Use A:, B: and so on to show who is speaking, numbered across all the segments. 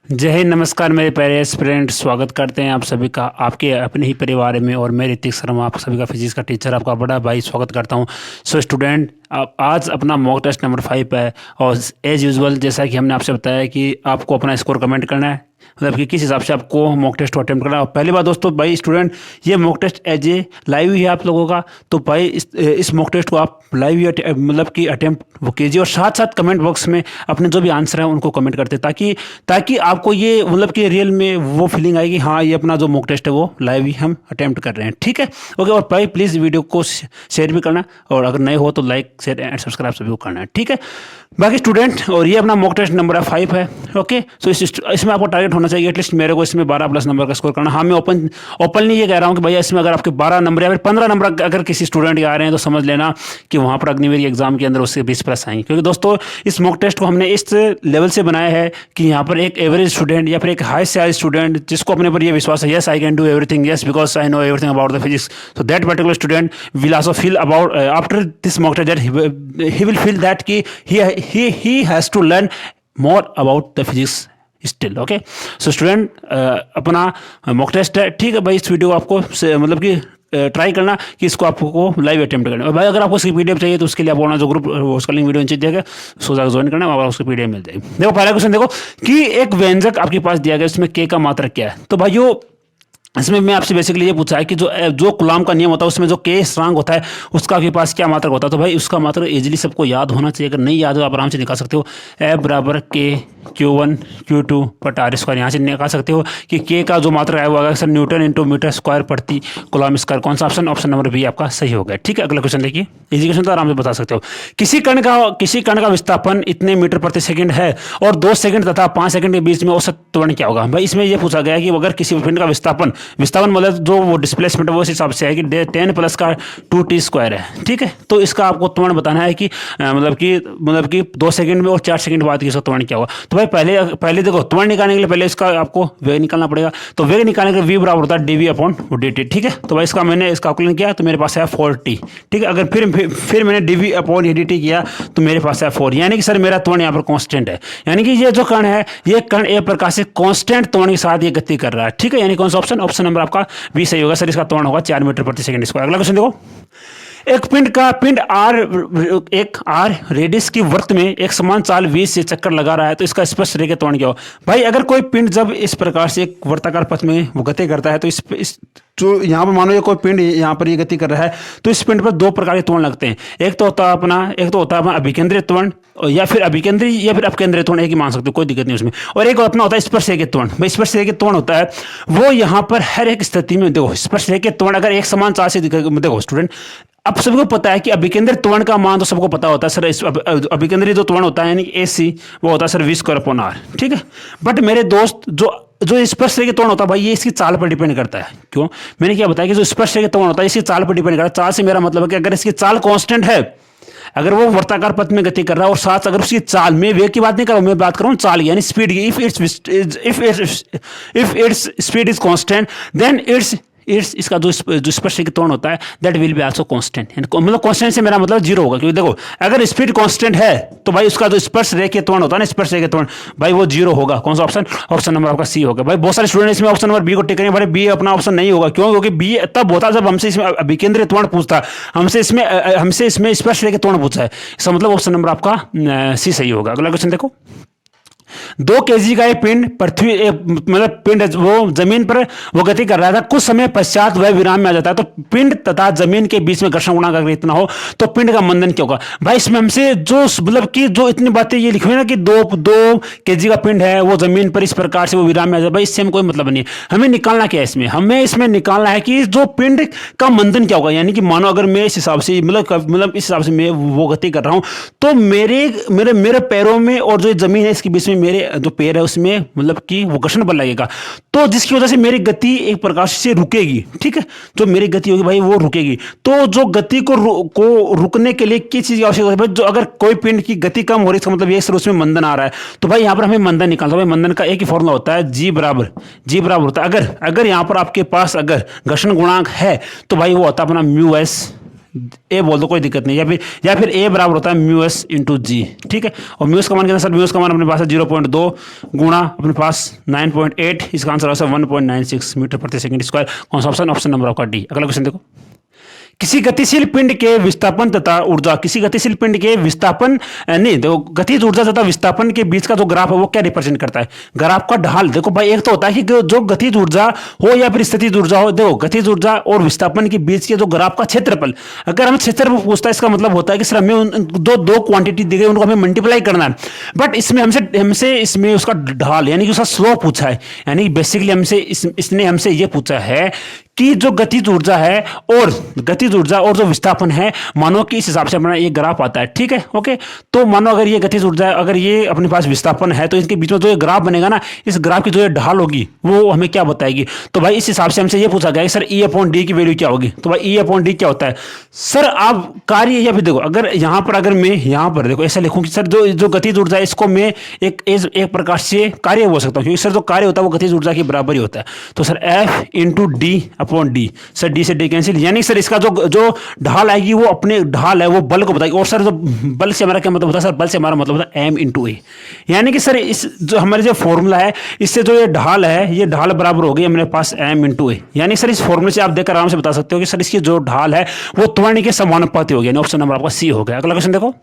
A: जय हिंद, नमस्कार मेरे प्यारे एस्पिरेंट। स्वागत करते हैं आप सभी का आपके अपने ही परिवार में। और मैं ऋतिक शर्मा, आप सभी का फिजिक्स का टीचर, आपका बड़ा भाई स्वागत करता हूं। सो स्टूडेंट, आज अपना मॉक टेस्ट नंबर 5 है और एज यूजुअल जैसा कि हमने आपसे बताया कि आपको अपना स्कोर कमेंट करना है, मतलब कि किस हिसाब से आपको मॉक टेस्ट को अटेम्प्ट करना है। पहली बात दोस्तों, भाई स्टूडेंट, ये mock test as a live ही है आप लोगों का, तो भाई इस मॉक टेस्ट को आप लाइव ही मतलब कि अटेम्प्ट वो कीजिए और साथ साथ कमेंट बॉक्स में अपने जो भी आंसर है उनको कमेंट करते, ताकि आपको ये मतलब कि रियल में वो फीलिंग आएगी, हाँ ये अपना जो मॉक टेस्ट है वो लाइव ही हम अटेम्प्ट कर रहे हैं। ठीक है, ओके। और भाई प्लीज़ वीडियो को शेयर भी करना, और अगर नए हो तो लाइक शेयर एंड सब्सक्राइब सभी को करना है। ठीक है बाकी स्टूडेंट, और ये अपना मॉक टेस्ट नंबर 5 है। ओके, सो इसमें आपको टारगेट होना चाहिए एटलीस्ट मेरे को इसमें 12+ नंबर का स्कोर करना। हाँ, मैं ओपनली ये कह रहा हूँ कि भैया इसमें अगर आपके 12 नंबर या फिर 15 नंबर अगर किसी स्टूडेंट के आ रहे हैं तो समझ लेना कि वहाँ पर अग्निवीर एग्जाम के अंदर उससे 20+ आएंगे। क्योंकि दोस्तों इस मॉक टेस्ट को हमने इस लेवल से बनाया है कि यहाँ पर एक एवरेज स्टूडेंट या फिर एक हाई से हाई स्टूडेंट जिसको अपने पर ये विश्वास है, yes I can do everything, yes because I know everything about the physics, so that particular student will also feel about after this mock test that he will feel that कि he has to learn more about the physics still. Okay, so student, अपना mock test है। ठीक है भाई, इस video को आपको मतलब कि ट्राई करना कि इसको आपको लाइव अटेम्प्ट करना है। और भाई अगर आपको इसकी पीडीएफ चाहिए तो उसके लिए आप अपना जो ग्रुप उसका लिंक वीडियो नीचे दिया गया, सो जाकर ज्वाइन करना और उसकी पीडीएफ मिल जाएगी। देखो पहला क्वेश्चन देखो कि एक व्यंजक आपके पास दिया गया, इसमें के का मात्रक क्या है। तो भाइयों इसमें मैं आपसे बेसिकली ये पूछा है कि जो कूलॉम का नियम होता है उसमें जो के स्थिरांक होता है उसका आपके पास क्या मात्रक होता है। तो भाई उसका मात्रक इजीली सबको याद होना चाहिए, अगर नहीं याद हो आप आराम से निकाल सकते हो। F बराबर के Q1 Q2 बटा R स्क्वायर, यहाँ से निकाल सकते हो कि के का जो मात्रक है वो आएगा sir newton into metre square प्रति कूलॉम स्क्वायर। कौन सा ऑप्शन? ऑप्शन नंबर बी आपका सही हो गया। ठीक है, अगला क्वेश्चन देखिए, इजी क्वेश्चन तो आराम से बता सकते हो। किसी कण का विस्थापन इतने मीटर प्रति सेकंड है और 2 सेकंड तथा 5 सेकंड के बीच में औसत त्वरण क्या होगा। भाई इसमें यह पूछा गया कि अगर किसी पिंड का विस्थापन मतलब जो वो डिस्प्लेसमेंट है वो इस हिसाब से है कि 10 प्लस का 2t स्क्वायर है। ठीक है, तो इसका आपको त्वरण बताना है कि मतलब कि 2 सेकंड में और 4 सेकंड बाद इसका त्वरण क्या होगा। तो भाई पहले देखो, त्वरण निकालने के लिए पहले इसका आपको वेग निकालना पड़ेगा। तो वेग निकालने के लिए v बराबर होता है dv/dt। ठीक है, तो भाई इसका मैंने इसका कैलकुलेशन किया तो मेरे पास है 4t। ठीक है, अगर फिर मैंने dv/dt किया तो मेरे पास है 4, यानी कि सर मेरा त्वरण यहाँ पर कॉन्स्टेंट है, यानी कि ये जो कण है ये कण एक प्रकार से कॉन्स्टेंट त्वरण के साथ ये गति कर रहा है। ठीक है, यानी कौन सा ऑप्शन? ऑप्शन नंबर आपका भी सही होगा सर, इसका त्वरण होगा 4 मीटर प्रति सेकंड स्क्वायर। अगला क्वेश्चन देखो, एक पिंड आर रेडियस की वृत्त में एक समान चाल 20 से चक्कर लगा रहा है तो इसका स्पर्श रेखा त्वरण क्या हो। भाई अगर कोई पिंड जब इस प्रकार से एक वर्ताकार पथ में वो गति करता है तो इस जो यहाँ पर मानो ये कोई पिंड यहाँ पर ये गति कर रहा है तो इस पिंड पर 2 प्रकार के त्वरण लगते हैं। एक तो होता है अपना अभिकेंद्रित त्वरण या फिर अपकेंद्रित त्वरण, एक ही मान सकते हो, कोई दिक्कत नहीं उसमें। और एक अपना होता है स्पर्श रेखा त्वरण। भाई स्पर्श रेखा त्वरण होता है वो यहाँ पर हर एक स्थिति में देखो, स्पर्श रेखा त्वरण अगर एक समान चाल से देखो स्टूडेंट, अब सबको पता है कि अभिकेंद्रित त्वरण का मान तो सबको पता होता है सर, अभिकेंद्रित जो त्वरण होता है यानी AC वो होता है सर v²/r। ठीक है, बट मेरे दोस्त जो स्पर्श रेखा त्वरण होता है भाई ये इसकी चाल पर डिपेंड करता है। क्यों? मैंने क्या बताया कि जो स्पर्श रेखा त्वरण होता है इसकी चाल पर डिपेंड करता है। चाल से मेरा मतलब है कि अगर इसकी चाल कांस्टेंट है, अगर वो वर्ताकार पथ में गति कर रहा है और साथ अगर उसकी चाल, में वेग की बात नहीं कर रहा हूं, मैं बात कर रहा हूं चाल यानी स्पीड की, if it's speed is constant then इसका जो स्पर्श रेखा त्वरण होता है that will be also constant. मतलब कांस्टेंट से मेरा मतलब 0 होगा, क्योंकि देखो अगर स्पीड कांस्टेंट है तो भाई उसका जो स्पर्श रेखा त्वरण होता है ना, स्पर्श रेखा त्वरण भाई वो 0 होगा। कौन सा ऑप्शन? ऑप्शन नंबर आपका सी होगा। भाई बहुत सारे स्टूडेंट इसमें ऑप्शन नंबर बी को टिक करेंगे, भाई बी अपना ऑप्शन नहीं होगा। क्यों? क्योंकि बी तब होता है जब हमसे इसमें अभिकेंद्रित त्वरण पूछता है, हमसे इसमें स्पर्श रेखा त्वरण पूछा है। इसका मतलब ऑप्शन नंबर आपका सी सही होगा। अगला क्वेश्चन देखो, 2 kg का एक पिंड मतलब पिंड वो जमीन पर वो गति कर रहा था, कुछ समय पश्चात वह विराम में आ जाता है तो पिंड तथा जमीन के बीच में घर्षण गुणांक अगर इतना हो तो पिंड का मंदन क्या होगा। भाई इसमें हमसे जो मतलब कि जो इतनी बातें ये लिखी हुई ना कि 2 kg का पिंड है वो जमीन पर इस प्रकार से वो विराम में आ जाता है, भाई इससे हमें कोई मतलब नहीं है। हमें निकालना क्या है हमें इसमें निकालना है कि जो पिंड का मंदन क्या होगा, यानी कि मानो अगर मैं इस हिसाब से मतलब इस हिसाब से मैं वो गति कर रहा हूं तो मेरे पैरों में और जो जमीन है इसके बीच में मेरे जो पैर है उसमें मतलब कि वो घर्षण बल लगेगा, तो जिसकी वजह से मेरी गति एक प्रकार से रुकेगी। ठीक है, जो मेरी गति होगी भाई वो रुकेगी। तो जो गति को रुकने के लिए किस चीज की आवश्यकता है भाई, जो अगर कोई पिंड की गति कम हो रही है इसका मतलब ये सर उसमें मंदन आ रहा है, तो भाई यहाँ पर हमें मंदन निकालना है। मंदन का एक ही फॉर्मूला होता है, जी बराबर होता है अगर यहाँ पर आपके पास अगर घर्षण गुणांक है तो भाई वो होता है अपना μs ए बोल दो, कोई दिक्कत नहीं, या फिर ए बराबर होता है म्यू एस इंटू जी, ठीक है। और म्यूस का मान कितना सर, म्यूस का मान अपने पास है 0.2 गुणा अपने पास 9.8, इसका आंसर है 1.96 मीटर प्रति सेकंड स्क्वायर। कौन सा ऑप्शन, ऑप्शन नंबर आपका डी। अगला क्वेश्चन देखो, किसी गतिशील पिंड के विस्थापन तथा ऊर्जा, किसी गतिशील पिंड के विस्थापन नहीं, देखो गतिज ऊर्जा तथा विस्थापन के बीच का जो ग्राफ है वो क्या रिप्रेजेंट करता है, ग्राफ का ढाल। देखो भाई एक तो होता है कि जो गतिज ऊर्जा हो या फिर स्थितिज ऊर्जा हो, देखो गतिज ऊर्जा और विस्थापन के बीच के जो ग्राफ का क्षेत्रफल, अगर हमें क्षेत्रफल पूछता है इसका मतलब होता है कि सर हमें दो क्वांटिटी दी गई, उनको हमें मल्टीप्लाई करना है। बट इसमें हमसे इसमें उसका ढाल यानी कि उसका स्लोप पूछा है, यानी बेसिकली इसने हमसे ये पूछा है कि जो गतिज ऊर्जा है और जो विस्थापन है, मानो कि इस हिसाब से अपना ये ग्राफ आता है, ठीक है, ओके। तो मानो अगर ये गतिज ऊर्जा है, अगर ये अपने पास विस्थापन है, तो इनके बीच में जो ये ग्राफ बनेगा ना, इस ग्राफ की जो ये ढाल होगी वो हमें क्या बताएगी। तो भाई इस हिसाब से हमसे ये पूछा गया कि सर E/D की वैल्यू क्या होगी। तो भाई E/D क्या होता है सर, आप कार्य या फिर देखो अगर यहाँ पर अगर मैं यहाँ पर देखो ऐसा लिखूँ कि सर जो गतिज ऊर्जा है इसको मैं एक प्रकार से कार्य बोल सकता हूँ, क्योंकि सर जो कार्य होता है वो गतिज ऊर्जा के बराबर ही होता है। तो sir F/D upon D, sir D से डी कैंसिल, यानी सर इसका जो ढाल आएगी वो अपने ढाल है वो बल को बताएगी। और सर जो बल से हमारा क्या मतलब होता है सर, बल से हमारा मतलब होता है M/A, यानी कि सर इस जो हमारे जो फॉर्मूला है इससे जो ये ढाल है, ये ढाल बराबर हो गई हमारे पास M/A। यानी सर इस फॉर्मूले से आप देखकर आराम से बता सकते हो कि सर इसकी जो ढाल है वो त्वरण के समानुपाती हो गया। ऑप्शन नंबर आपका सी हो गया। अगला क्वेश्चन देखो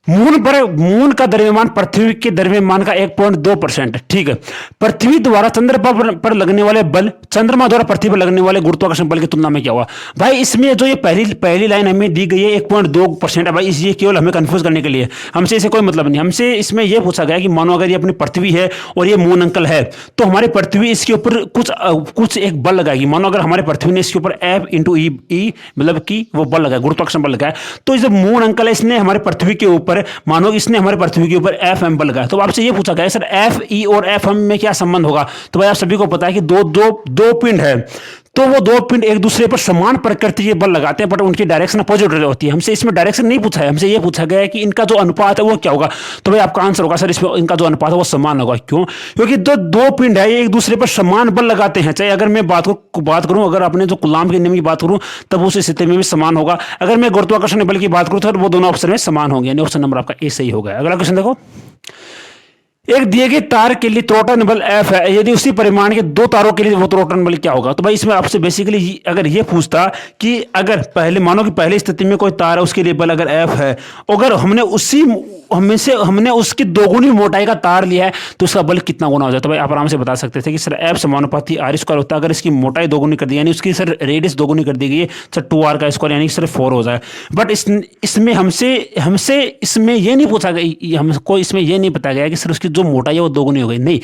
A: मून का द्रव्यमान पृथ्वी के द्रव्यमान का 1.2%, ठीक है। पृथ्वी द्वारा चंद्रमा पर लगने वाले बल चंद्रमा द्वारा पृथ्वी पर लगने वाले गुरुत्वाकर्षण बल की तुलना में क्या हुआ। भाई इसमें जो ये पहली लाइन हमें दी गई है 1.2% है, भाई ये केवल हमें कंफ्यूज करने के लिए, हमसे इसे कोई मतलब नहीं। हमसे इसमें यह पूछा गया कि मानो अगर ये अपनी पृथ्वी है और ये मून अंकल है, तो हमारी पृथ्वी इसके ऊपर कुछ एक बल लगाएगी। मानो अगर हमारे पृथ्वी ने इसके ऊपर F/E मतलब कि वो बल लगाया, गुरुत्वाकर्षण बल लगाया, तो जो मून अंकल है इसने हमारे पृथ्वी के ऊपर, मानो इसने हमारे पृथ्वी के ऊपर Fm बल लगाया। तो आपसे ये पूछा गया सर Fe और Fm में क्या संबंध होगा। तो भाई आप सभी को पता है कि दो पिंड है, तो वो दो पिंड एक दूसरे पर समान प्रकृति के बल लगाते हैं, बट उनकी डायरेक्शन अपोजिट होती है। हमसे इसमें डायरेक्शन नहीं पूछा है, हमसे ये पूछा गया है कि इनका जो अनुपात है वो क्या होगा। तो भाई आपका आंसर होगा सर इसमें इनका जो अनुपात है वो समान होगा। क्यों? क्योंकि दो पिंड है ये एक दूसरे पर समान बल लगाते हैं। चाहे अगर मैं बात करूं, अगर अपने जो कूलॉम के नियम की बात करूं, तब उस स्थिति में भी समान होगा। अगर मैं गुरुत्वाकर्षण बल की बात करूं तो वो दोनों ऑप्शन में समान होंगे, यानी ऑप्शन नंबर आपका ए सही होगा। अगला क्वेश्चन देखो, एक दिए गए तार के लिए त्रोटन बल F है, यदि उसी परिमाण के दो तारों के लिए वो त्रोटन बल क्या होगा। तो भाई इसमें आपसे बेसिकली अगर ये पूछता कि अगर पहले मानो कि पहली स्थिति में कोई तार है उसके लिए बल अगर F है, अगर हमने उसकी दोगुनी मोटाई का तार लिया है तो उसका बल कितना गुना हो जाए। तो भाई आप आराम से बता सकते थे कि सर F समानुपाती R² होता है। अगर इसकी मोटाई दोगुनी कर दी, यानी उसकी सर रेडियस दोगुनी कर दी गई है, सर 2R का स्क्वायर यानी सर 4 हो जाए। बट इसमें हमसे इसमें ये नहीं पूछा गया, हमको इसमें ये नहीं बताया गया कि सर उसकी जो मोटाई है वो दोगुनी हो गई। नहीं,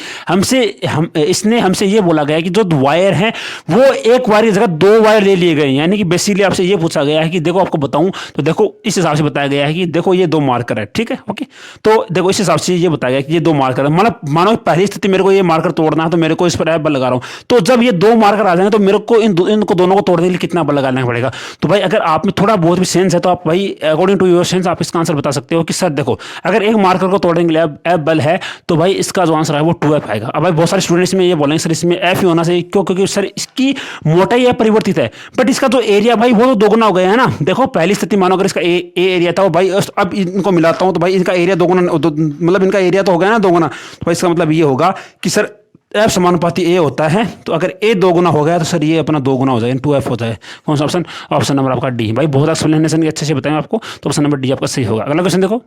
A: इसने हमसे ये बोला गया कि जो वायर है वो एक वायर की जगह दो वायर ले लिए गए, यानी कि बेसिकली आपसे ये पूछा गया है कि देखो आपको बताऊं तो देखो इस हिसाब से बताया गया है कि देखो ये दो मार्कर है, ठीक है, ओके। तो देखो इस हिसाब से ये बताया गया कि ये दो मार्कर है, मतलब मानो पहली स्थिति मेरे को ये मार्कर तोड़ना है तो मेरे को इस पर F बल लगा रहा हूं। तो जब ये दो मार्कर आ जाएंगे तो मेरे को इनको दोनों को तोड़ने के लिए कितना बल लगाना पड़ेगा। तो भाई अगर आप में थोड़ा बहुत भी सेंस है तो आप भाई अकॉर्डिंग टू योर सेंस आप इसका आंसर बता सकते हो कि सर देखो अगर एक मार्कर को तोड़ने के लिए F बल है तो भाई इसका जो आंसर है वो 2F आएगा। अब भाई बहुत सारे स्टूडेंट्स में ये बोलेंगे सर इसमें F ही होना चाहिए, क्यों? क्योंकि सर इसकी मोटाई है परिवर्तित है, बट इसका जो एरिया भाई वो तो दोगुना हो गया है ना। देखो पहली स्थिति मानो अगर इसका ए एरिया था वो भाई, अब इनको मिलाता हूं तो भाई इनका एरिया दोगुना, मतलब इनका एरिया तो हो गया ना दोगुना। तो भाई इसका मतलब ये होगा कि सर F समानुपाती A होता है, तो अगर A दोगुना हो गया तो सर ये अपना दोगुना हो जाए, 2F हो जाए। कौन सा ऑप्शन? ऑप्शन नंबर आपका डी। भाई बहुत एक्सप्लेनेशन अच्छे से बताएंगे आपको, तो ऑप्शन नंबर डी आपका सही होगा। अगला क्वेश्चन देखो,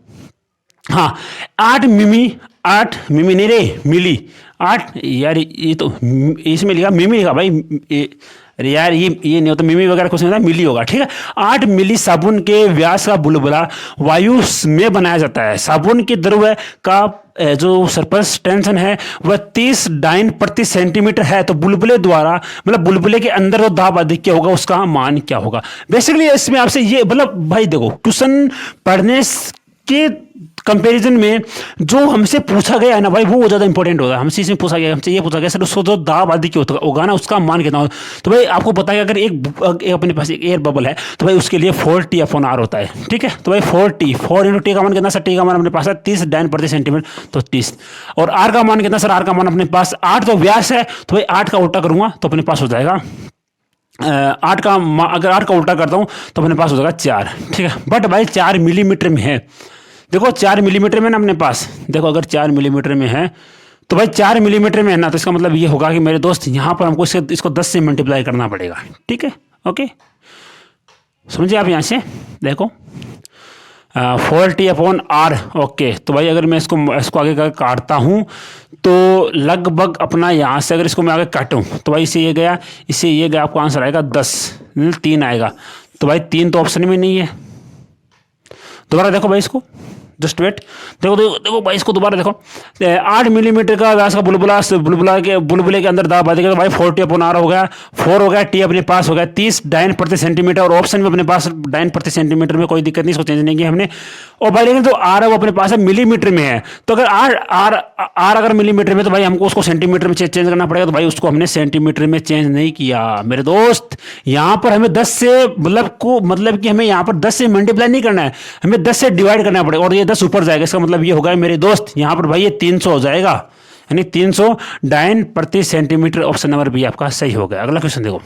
A: हाँ 8 मिमी नहीं रे, मिली 8 यार, ये तो इसमें लिखा मिमी लिखा भाई, अरे यार ये नहीं होता, मिमी वगैरह कुछ नहीं होता, मिली होगा, ठीक है। 8 मिली साबुन के व्यास का बुलबुला वायु में बनाया जाता है। साबुन के द्रव का जो सरफेस टेंशन है वह 30 डाइन प्रति सेंटीमीटर है, तो बुलबुले द्वारा मतलब बुलबुले के अंदर जो दाब अधिक होगा उसका मान क्या होगा। बेसिकली इसमें आपसे ये मतलब भाई देखो क्वेश्चन पढ़ने के कंपैरिजन में जो हमसे पूछा गया है ना भाई वो ज्यादा इंपॉर्टेंट होगा। हमसे इसमें पूछा गया, हमसे ये पूछा गया सर उसको जो दाब आदि की होगा ना उसका मान कितना हो। तो भाई आपको पता है अगर एक अपने पास एक एयर बबल है तो भाई उसके लिए 4T/R होता है, ठीक है। तो भाई 4 इंटू टी का मान कितना सर, टी का मान अपने पास है 30 डाइन प्रति सेंटीमीटर, तो 30। और आर का मान कितना सर, आर का मान अपने पास 8, तो व्यास है तो भाई 8 का उल्टा करूंगा तो अपने पास हो जाएगा 8 का अगर 8 का उल्टा करता हूँ तो अपने पास हो जाएगा 4, ठीक है। बट भाई 4 मिलीमीटर में है, देखो 4 मिलीमीटर में ना अपने पास, देखो अगर 4 मिलीमीटर में है तो भाई 4 मिलीमीटर में है ना, तो इसका मतलब ये होगा कि मेरे दोस्त यहाँ पर हमको इसको 10 से मल्टीप्लाई करना पड़ेगा, ठीक है। ओके, समझिए आप यहाँ से देखो 4t/r। ओके, तो भाई अगर मैं इसको आगे काटता हूँ तो लगभग अपना यहाँ से अगर इसको मैं आगे काटूँ तो भाई इससे ये गया, आपको आंसर आएगा 10, 3 आएगा। तो भाई 3 तो ऑप्शन में नहीं है। दोबारा देखो भाई इसको, जस्ट वेट, देखो देखो देखो भाई इसको दोबारा देखो, 8 मिलीमीटर का व्यास का बुलबुले के अंदर दाब आएगा तो भाई 40/r हो गया, 4 हो गया, टी अपने पास हो गया 30 डायन प्रति सेंटीमीटर, और ऑप्शन में अपने पास डायन प्रति सेंटीमीटर में कोई दिक्कत नहीं, इसको चेंज नहीं किया हमने। और भाई लेकिन जो आर है वो अपने पास है मिलीमीटर में है, तो अगर आर अगर मिलीमीटर में तो भाई हमको उसको सेंटीमीटर में चेंज करना पड़ेगा, तो भाई उसको हमने सेंटीमीटर में चेंज नहीं किया मेरे दोस्त। यहाँ पर हमें 10 से मतलब कि हमें यहाँ पर 10 से मल्टीप्लाई नहीं करना है, हमें 10 से डिवाइड करना पड़ेगा, और ये 10 ऊपर जाएगा, इसका मतलब ये होगा मेरे दोस्त यहाँ पर भाई ये 300 हो जाएगा, यानी 300 डायन प्रति सेंटीमीटर। ऑप्शन नंबर बी आपका सही हो गया। अगला क्वेश्चन देखो,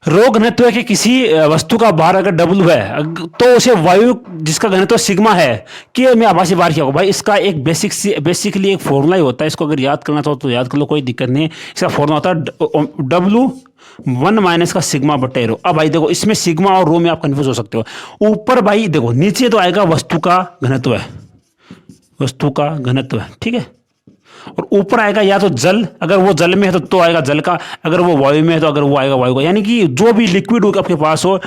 A: रो घनत्व है कि किसी वस्तु का भार अगर W है तो उसे वायु जिसका घनत्व सिग्मा है कि मैं आभासी भार किया होगा। भाई इसका एक बेसिकली एक फॉर्मूला ही होता है, इसको अगर याद करना चाहो तो याद कर लो, कोई दिक्कत नहीं है। इसका फॉर्मूला होता है W1 माइनस का सिग्मा बटे रो। अब भाई देखो इसमें सिग्मा और रो में आप कंफ्यूज हो सकते हो। ऊपर भाई देखो नीचे तो आएगा वस्तु का घनत्व है, वस्तु का घनत्व है, ठीक है, और ऊपर आएगा या तो जल, अगर वो जल में है तो आएगा जल का, अगर वो वायु में है तो अगर वो आएगा वायु का, यानी कि जो भी लिक्विड आपके पास हो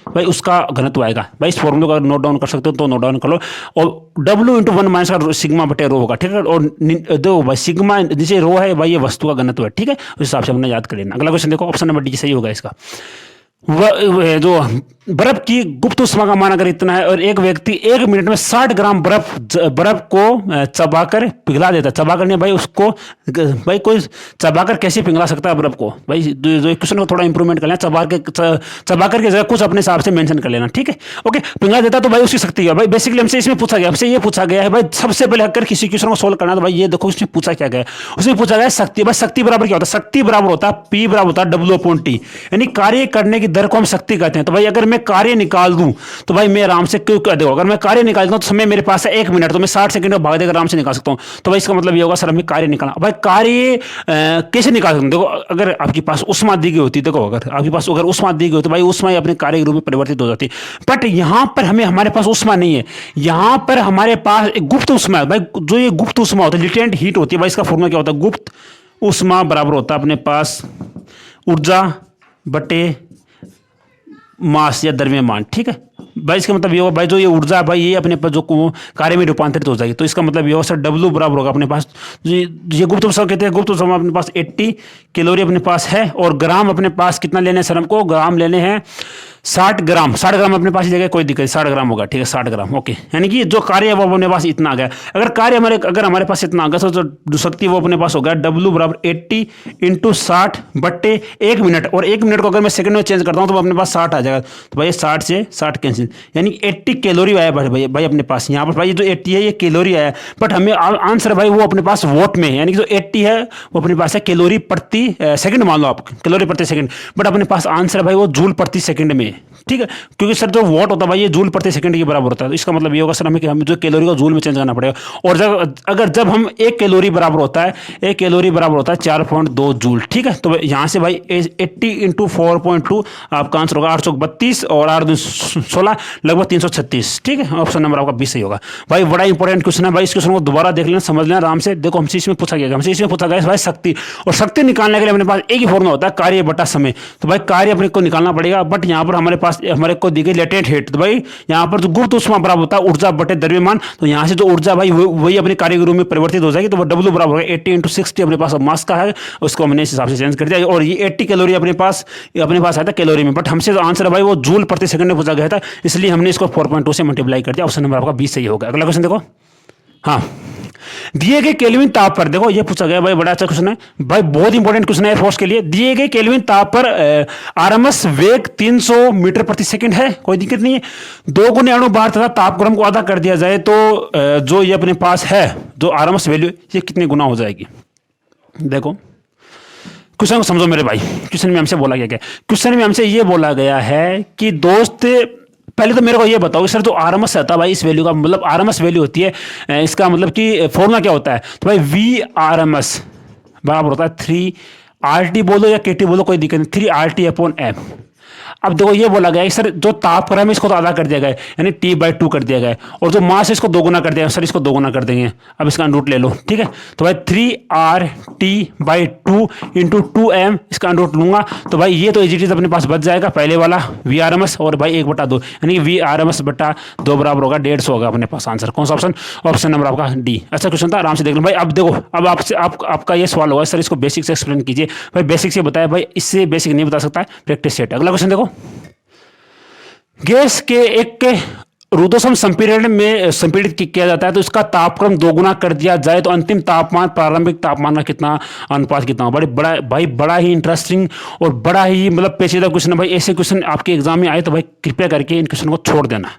A: भाई उसका घनत्व आएगा। भाई इस फॉर्मूले को अगर नोट डाउन कर सकते हो तो नोट डाउन कर लो, और W × 1 माइनस का सिग्मा बटे रो होगा, ठीक है। और दो भाई सिग्मा नीचे रो है भाई, ये वस्तु का घनत्व है, ठीक है, उस हिसाब से हमने याद कर लेना। अगला क्वेश्चन देखो, ऑप्शन नंबर डी सही होगा इसका। जो बर्फ की गुप्त उष्मा का मान अगर इतना है और एक व्यक्ति 1 मिनट में 60 ग्राम बर्फ को चबाकर पिघला देता है, चबाकर नहीं भाई उसको, भाई कोई चबाकर कैसे पिघला सकता है बर्फ को? भाई जो क्वेश्चन को थोड़ा इंप्रूवमेंट कर लेना, चबाकर की जगह कुछ अपने हिसाब से मेंशन कर लेना, ठीक है। ओके, पिघला देता तो भाई उसकी शक्ति है। भाई बेसिकली हमसे इसमें पूछा गया, हमसे ये पूछा गया है भाई, सबसे पहले अगर किसी क्वेश्चन को सोल्व करना तो भाई ये देखो उसमें पूछा क्या गया, उसमें पूछा गया शक्ति। भाई शक्ति बराबर क्या होता है? शक्ति बराबर होता है P बराबर होता है W/T, यानी कार्य करने की दर को हम शक्ति कहते हैं। तो भाई अगर मैं कार्य निकाल दूं तो भाई मैं आराम से क्यों कह दो, अगर मैं कार्य निकाल दूं तो समय मेरे पास है 1 मिनट, तो मैं 60 सेकंड में भाग देकर आराम से निकाल सकता हूं। तो भाई इसका मतलब ये होगा सर हमें कार्य निकालना। भाई कार्य कैसे निकाल सकते हैं? देखो अगर आपके पास उष्मा दी गई होती, देखो अगर आपके पास अगर उष्मा दी गई तो भाई उष्मा ही अपने कार्य के रूप में परिवर्तित हो जाती है। बट यहां पर हमारे पास उष्मा नहीं है, यहां पर हमारे पास एक गुप्त उष्मा है। भाई जो ये गुप्त उष्मा होता है, लिटेंट हीट होती है, भाई इसका फॉर्मूला क्या होता है? गुप्त उष्मा बराबर होता है अपने पास ऊर्जा बटे मास या द्रव्यमान, ठीक है। भाई इसका मतलब ये होगा भाई जो ये ऊर्जा भाई ये अपने पास जो कार्य में रूपांतरित हो जाएगी, तो इसका मतलब ये होगा सर W बराबर होगा अपने पास, ये गुप्त उष्मा कहते हैं, गुप्त उष्मा अपने पास 80 कैलोरी अपने पास है, और ग्राम अपने पास कितना लेने हैं सर? हमको ग्राम लेने हैं 60 ग्राम। 60 ग्राम अपने पास जगह कोई दिक्कत, 60 ग्राम होगा, ठीक है, 60 ग्राम। ओके, यानी कि जो कार्य है वो अपने पास इतना आ गया। अगर कार्य हमारे पास इतना आ गया तो जो शक्ति वो अपने पास हो गया W बराबर 80 × 60 बट्टे 1 मिनट, और 1 मिनट को अगर मैं सेकंड में चेंज करता हूँ तो अपने पास 60 आ जाएगा। तो भाई 60 से 60 कैंसिल, यानी 80 कैलोरी आया भाई अपने पास। यहाँ पर भाई जो 80 है ये कैलोरी आया, बट हमें आंसर भाई वो अपने पास वोट में है, यानी कि जो 80 है वो अपने पास है कैलोरी प्रति सेकंड, मान लो आप कैलोरी प्रति सेकंड, बट अपने पास आंसर भाई वो जूल प्रति सेकंड में, ठीक है, क्योंकि सर जो वॉट होता है भाई ये जूल प्रति सेकंड के बराबर होता है। तो इसका मतलब ये होगा सर हमें जो कैलोरी को जूल में चेंज करना पड़ेगा। और जब हम 1 कैलोरी बराबर होता है 1 कैलोरी बराबर होता है 4.2 जूल, ठीक है। तो यहाँ से भाई 80 × 4.2 आपका आंसर होगा 832 और 8 2 16 लगभग 336, ठीक है। ऑप्शन नंबर आपका 20 सही होगा। भाई बड़ा इंपॉर्टेंट क्वेश्चन है भाई, इस क्वेश्चन को दोबारा देख लेना, समझ लेना आराम से। देखो हमसे इसमें पूछा गया भाई शक्ति, और शक्ति निकालने के लिए अपने पास एक ही फॉर्मूला होता है कार्य बटा समय। तो भाई कार्य अपने को निकालना पड़ेगा, बट यहाँ पर हमारे को दी गई लेटेंट हीट, तो भाई यहाँ पर जो गुप्त उष्मा बराबर होता है ऊर्जा बटे द्रव्यमान, तो यहाँ से जो ऊर्जा भाई वही अपने कार्य के रूप में परिवर्तित हो जाएगी। तो W बराबर होगा 80 × 60 अपने पास मास का है, उसको हमने इस हिसाब से चेंज कर दिया, और ये 80 कैलोरी अपने पास आया था कैलोरी में, बट हमसे जो आंसर भाई वो जूल प्रति सेकंड में पूछा गया था, इसलिए हमने इसको 4.2 से मल्टीप्लाई कर दिया। ऑप्शन नंबर आपका 20 सही होगा। अगला क्वेश्चन देखो, हाँ, दिए गए केल्विन ताप पर, देखो ये पूछा गया भाई, बड़ा अच्छा क्वेश्चन है भाई, बहुत इंपॉर्टेंट क्वेश्चन है एयरफोर्स के लिए। दिए गए केल्विन ताप पर आरएमएस वेग 300 मीटर प्रति सेकंड है, कोई दिक्कत नहीं है। 2 गुने अणु भार तथा तापक्रम को आधा कर दिया जाए तो जो ये अपने पास है जो आरएमएस वैल्यू ये कितने गुना हो जाएगी? देखो क्वेश्चन को समझो मेरे भाई। क्वेश्चन में हमसे बोला गया क्या, क्वेश्चन में हमसे ये बोला गया है कि दोस्त पहले तो मेरे को ये बताओ सर, जो आरएमएस रहता है भाई इस वैल्यू का, मतलब आरएमएस वैल्यू होती है, इसका मतलब कि फॉर्मूला क्या होता है, तो भाई वी आरएमएस बराबर होता है 3RT बोलो या KT बोलो, कोई दिक्कत नहीं, 3RT/m। अब देखो ये बोला गया है सर जो तापक्रम है इसको तो आधा कर दिया गया है, यानी T/2 कर दिया गया है, और जो मास है इसको दोगुना कर दिया, सर इसको दोगुना कर देंगे। अब इसका अंडर रूट ले लो, ठीक है। तो भाई 3RT/2 इंटू 2m, इसका अंडर रूट लूंगा तो भाई ये तो इजीली अपने पास बच जाएगा, पहले वाला VRMS और भाई 1/2, यानी VRMS/2 बराबर होगा 150 होगा अपने पास आंसर। कौन सा ऑप्शन, ऑप्शन नंबर आपका डी। अच्छा क्वेश्चन था, आराम से देख लो भाई। अब देखो, अब आपसे आपका ये सवाल होगा सर इसको बेसिक से एक्सप्लेन कीजिए। भाई बेसिक से बताया भाई, इससे बेसिक नहीं बता सकता है, प्रैक्टिस सेट। अगला क्वेश्चन देखो, गैस के एक के रुद्धोष्म संपीड़न में संपीड़ित किया जाता है तो इसका तापक्रम दोगुना कर दिया जाए तो अंतिम तापमान प्रारंभिक तापमान का कितना अनुपात कितना। बड़ा ही इंटरेस्टिंग और बड़ा ही मतलब पेचीदा क्वेश्चन है भाई। ऐसे क्वेश्चन आपके एग्जाम में आए तो भाई कृपया करके इन क्वेश्चन को छोड़ देना।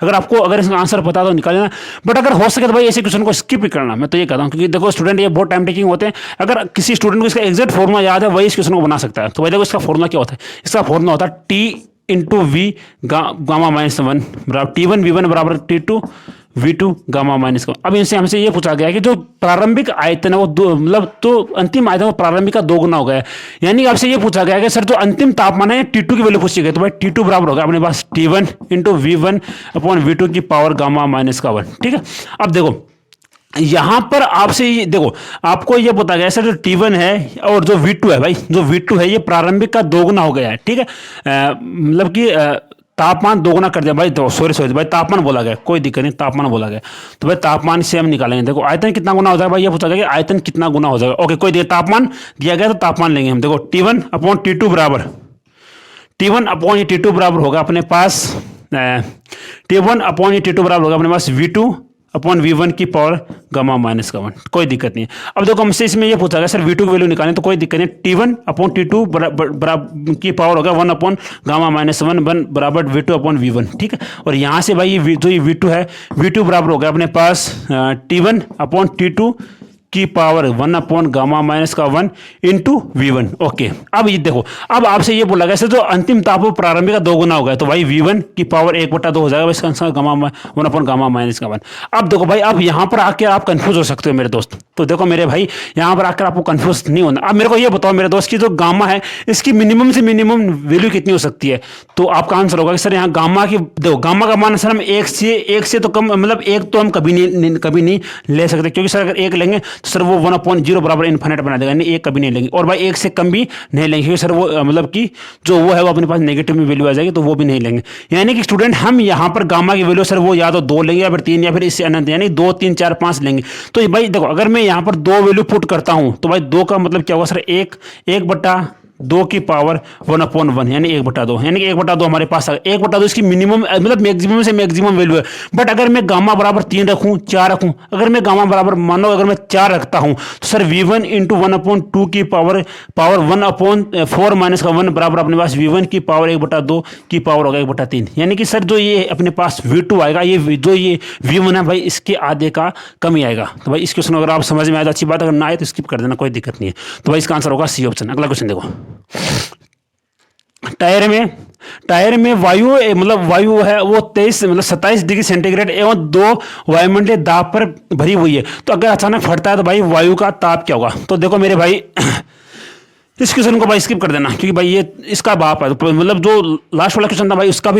A: अगर इसका आंसर पता तो निकाल लेना, बट अगर हो सके तो भाई ऐसे क्वेश्चन को स्किप ही करना, मैं तो ये कहता हूँ। क्योंकि देखो स्टूडेंट ये बहुत टाइम टेकिंग होते हैं। अगर किसी स्टूडेंट को इसका एग्जैक्ट फॉर्मूला याद है वही इस क्वेश्चन को बना सकता है। तो भाई देखो इसका फॉर्मूला क्या होता है, इसका फॉर्मूला होता है T/V गामा -1 बराबर T1V1 बराबर T2V2 गामा -1। अब इनसे हमसे ये पूछा गया कि जो प्रारंभिक आयतन है वो मतलब तो अंतिम आयतन वो प्रारंभिक का दोगुना हो गया है। यानी कि आपसे ये पूछा गया कि सर जो अंतिम तापमान है T2 की वैल्यू पूछी गई, तो भाई T2 बराबर होगा अपने पास T1 इंटू V1/V2 की पावर गामा -1। ठीक है। अब देखो यहां पर आपसे देखो आपको ये पता गया सर जो T1 है और जो V2 है भाई, जो V2 है ये प्रारंभिक का दोगुना हो गया है। ठीक है, मतलब कि तापमान दोगुना कर दिया भाई। तो सॉरी भाई तापमान बोला गया, कोई दिक्कत नहीं, तापमान बोला गया। तो भाई तापमान से हम निकालेंगे। देखो आयतन कितना गुना हो जाएगा भाई, ये पूछा गया कि आयतन कितना गुना हो जाएगा। ओके कोई दिक्कत, तापमान दिया गया तो तापमान लेंगे हम। देखो T1/T2 बराबर T1/T2 बराबर होगा अपने पास T1/T2 बराबर होगा अपने पास V2/V1 की पावर गामा -1। कोई दिक्कत नहीं है। अब देखो हमसे इसमें ये पूछा गया सर V2 की वैल्यू निकालें, तो कोई दिक्कत नहीं। T1/T2 बराबर की पावर होगा 1/गामा -1 बराबर V2/V1। ठीक है, और यहाँ से भाई जो ये V2 है, V2 बराबर होगा अपने पास T1/T2 की पावर 1/गामा-1 इंटू V1। ओके, अब ये देखो, अब आपसे ये बोला गया सर जो अंतिम तापमान प्रारंभिक का दोगुना हो गया, तो भाई V1 की पावर 1/2 हो जाएगा, इसका आंसर 1/गामा-1। अब देखो भाई, अब यहाँ पर आके आप कंफ्यूज हो सकते हो मेरे दोस्त। तो देखो मेरे भाई, यहाँ पर आकर आपको कंफ्यूज नहीं होना। अब मेरे को ये बताओ मेरे दोस्त की जो गामा है इसकी मिनिमम से मिनिमम वैल्यू कितनी हो सकती है। तो आपका आंसर होगा कि सर यहाँ गामा की, देखो गामा का मान सर हम एक से तो कम, मतलब एक तो हम कभी नहीं ले सकते, क्योंकि सर अगर एक लेंगे तो सर वो 1/0 बराबर इन्फिनिट बना देगा, यानी एक कभी नहीं लेंगे। और भाई एक से कम भी नहीं लेंगे, क्योंकि सर वो मतलब कि जो वो है वो अपने पास नेगेटिव में वैल्यू आ जाएगी, तो वो भी नहीं लेंगे। यानी कि स्टूडेंट हम यहाँ पर गामा की वैल्यू सर वो या तो 2 लेंगे या फिर 3 या फिर इससे अनंत, यानी 2 3 4 5 लेंगे। तो भाई देखो अगर मैं यहाँ पर 2 वैल्यू पुट करता हूँ तो भाई 2 का मतलब क्या होगा सर 1/2 की पावर 1/1, यानी 1/2, यानी कि 1/2 हमारे पास आ गया। 1/2 इसकी मिनिमम मतलब मैक्सिमम से मैक्सिमम वैल्यू है। बट अगर मैं गामा बराबर 3 रखूं, 4 रखूं, अगर मैं गामा बराबर मानो अगर मैं 4 रखता हूं तो सर V1 इंटू 1/2 की पावर 1/4-1 बराबर अपने पास V1 की पावर 1/2 की पावर होगा 1/3। यानी कि सर जो ये अपने पास V2 आएगा, ये जो ये V1 है भाई इसके आधे का कम ही आएगा। तो भाई इस क्वेश्चन अगर आप समझ में आए तो अच्छी बात, अगर ना आए तो स्किप कर देना, कोई दिक्कत नहीं है। तो भाई इसका आंसर होगा सी ऑप्शन। अगला क्वेश्चन देखो, टायर में वायु है वो 27 डिग्री सेंटीग्रेड एवं 2 वायुमंडलीय दाब पर भरी हुई है। तो अगर अचानक फटता है तो भाई वायु का ताप क्या होगा। तो देखो मेरे भाई इस क्वेश्चन को भाई स्किप कर देना, क्योंकि भाई ये इसका बाप है, तो मतलब जो लास्ट वाला क्वेश्चन था भाई उसका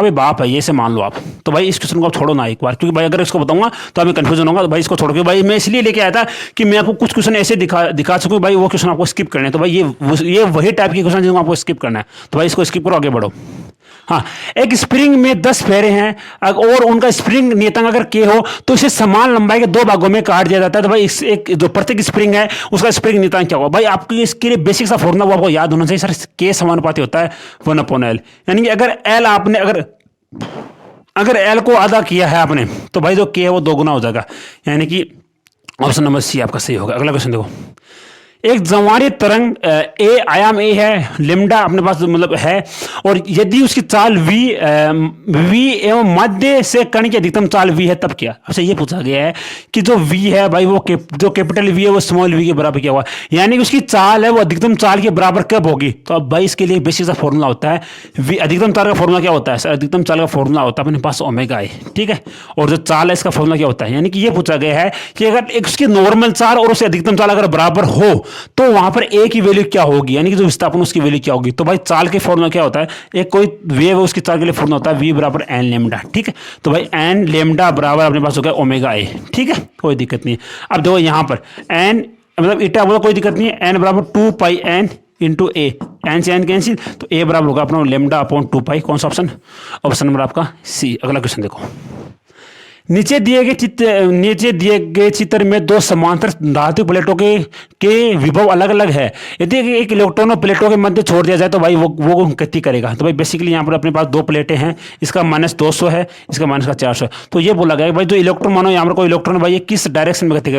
A: भी बाप है, ये से मान लो आप। तो भाई इस क्वेश्चन को आप छोड़ो ना एक बार, क्योंकि भाई अगर इसको बताऊंगा तो हमें कंफ्यूजन होगा। तो भाई इसको छोड़ के भाई मैं इसलिए लेके आया था कि मैं आपको कुछ क्वेश्चन ऐसे दिखा सकूँ भाई, वो क्वेश्चन आपको स्किप करने हैं। तो भाई ये वही टाइप के क्वेश्चन जिनको आपको स्किप करना है। तो भाई इसको स्किप करो, आगे बढ़ो। हाँ, एक स्प्रिंग में 10 फेरे हैं और उनका स्प्रिंग नियतांक अगर के हो तो इसे समान लंबाई के 2 भागों में काट दिया जाता है। तो भाई एक जो प्रत्येक स्प्रिंग है उसका स्प्रिंग नियतांक क्या होगा। भाई आपके इसके लिए बेसिक सा फॉर्मूला वो आपको याद होना चाहिए सर, के समानुपाती होता है 1/L। यानी कि अगर एल आपने अगर एल को आधा किया है आपने तो भाई जो के है वो 2 गुना हो जाएगा। यानी कि ऑप्शन नंबर सी आपका सही होगा। अगला क्वेश्चन देखो, एक जमानी तरंग ए आयाम ए है, लेमडा अपने पास मतलब है, और यदि उसकी चाल वी एवं मध्य से कण की अधिकतम चाल वी है तब क्या। आपसे ये पूछा गया है कि जो वी है भाई वो जो कैपिटल वी है वो स्मॉल वी के बराबर क्या हुआ, यानी कि उसकी चाल है वो अधिकतम चाल के बराबर कब होगी। तो अब भाई इसके लिए बेसिक सा फॉर्मूला होता है, वी अधिकतम चाल का फॉर्मूला क्या होता है सर, अधिकतम चाल का फॉर्मूला होता है अपने पास ओमेगा आई, ठीक है। और जो चाल है इसका फॉर्मूला क्या होता है, यानी कि ये पूछा गया है कि अगर एक उसकी नॉर्मल चाल और उससे अधिकतम चाल अगर बराबर हो तो वहां पर ए की वैल्यू क्या होगी, यानी कि जो विस्थापन उसकी वैल्यू क्या होगी। तो भाई चाल के फॉर्मूला क्या होता है, एक कोई वेव है उसकी चाल के लिए फॉर्मूला होता है वी बराबर एन लेमडा, ठीक है। तो भाई एन लेमडा बराबर अपने पास हो गया ओमेगा ए, ठीक है, कोई दिक्कत नहीं है। अब देखो यहां पर एन मतलब ईटा बोला कोई दिक्कत नहीं है, एन बराबर 2 पाई एन इंटू ए, एन से एन कैंसिल, तो ए बराबर होगा अपना लेमडा अपॉन 2 पाई। कौन सा ऑप्शन, ऑप्शन नंबर आपका सी। अगला क्वेश्चन देखो, नीचे दिए गए चित्र में दो समांतर धातु प्लेटों के विभव अलग अलग है। यदि एक इलेक्ट्रॉन प्लेटों के मध्य छोड़ दिया जाए तो भाई वो गति करेगा। तो भाई बेसिकली यहाँ पर अपने पास दो प्लेटें हैं, इसका -200 है, इसका -400 है। तो ये बोला गया भाई जो इलेक्ट्रॉन, मानो यहाँ पर कोई इलेक्ट्रॉन भाई ये किस डायरेक्शन में गति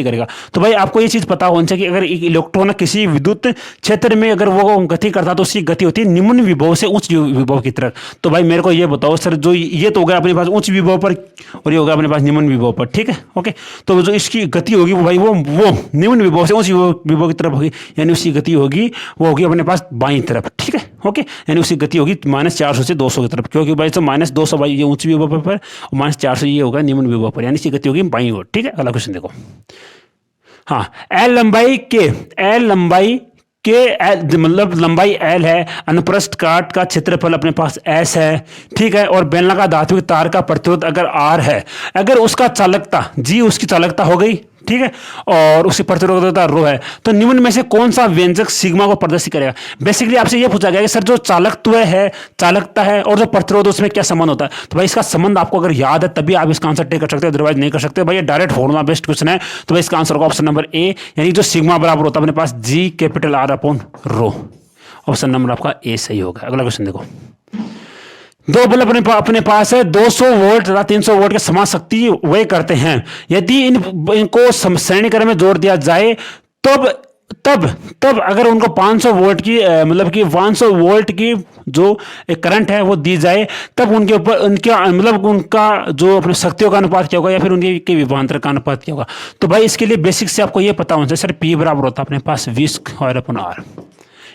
A: करेगा। तो भाई आपको ये चीज़ पता होनी चाहिए कि अगर एक इलेक्ट्रॉन किसी विद्युत क्षेत्र में अगर वो गति करता है तो उसकी गति होती है निम्न विभव से उच्च विभव की तरफ। तो भाई मेरे को ये बताओ सर, जो ये तो हो गया अपने पास उच्च विभव पर और ये होगा अपने पास निम्न विभव पर, ठीक है, ओके। तो जो इसकी गति होगी वो भाई वो निम्न विभव से उच्च विभव की तरफ होगी, यानी उसकी गति होगी वो होगी अपने पास बाईं तरफ, ठीक है, ओके। यानी उसकी गति होगी -400 से 200 की तरफ, क्योंकि भाई तो -200 भाई ये उच्च विभव पर और -400 ये होगा निम्न विभव पर, यानी इसकी गति होगी बाईं ओर, ठीक है। अगला क्वेश्चन देखो, हाँ, एल लंबाई के मतलब लंबाई एल है, अनुप्रस्थ काट का क्षेत्रफल अपने पास एस है, ठीक है, और बेलनाकार धातु की तार का प्रतिरोध अगर आर है, अगर उसका चालकता जी उसकी चालकता हो गई, ठीक है, और उसकी प्रतिरोधकता रो है, तो निम्न में से कौन सा व्यंजक सिग्मा को प्रदर्शित करेगा। बेसिकली आपसे ये पूछा गया कि सर जो चालकत्व है, चालकता है और जो प्रतिरोध उसमें क्या संबंध होता है। तो भाई इसका संबंध आपको अगर याद है तभी आप इसका आंसर टेक कर सकते हैं, अदरवाइज नहीं कर सकते। भाई ये डायरेक्ट फॉर्मूला बेस्ड क्वेश्चन है। तो भाई इसका आंसर होगा ऑप्शन नंबर ए, यानी जो सिग्मा बराबर होता है अपने पास G capital R upon rho. Option number आपका ए सही होगा। अगला क्वेश्चन देखो, दो बल्ब अपने पास है, 200 वोल्ट तथा 300 वोल्ट के समान शक्ति वे करते हैं। यदि इनको श्रेणी क्रम में जोड़ दिया जाए तब अगर उनको 500 वोल्ट की मतलब कि 500 वोल्ट की जो एक करंट है वो दी जाए, तब उनके ऊपर उनका जो अपने शक्तियों का अनुपात क्या होगा या फिर उनके विभवांतर का अनुपात क्या होगा। तो भाई इसके लिए बेसिक से आपको ये पता होना चाहिए सर, पी बराबर होता है अपने पास V²/R,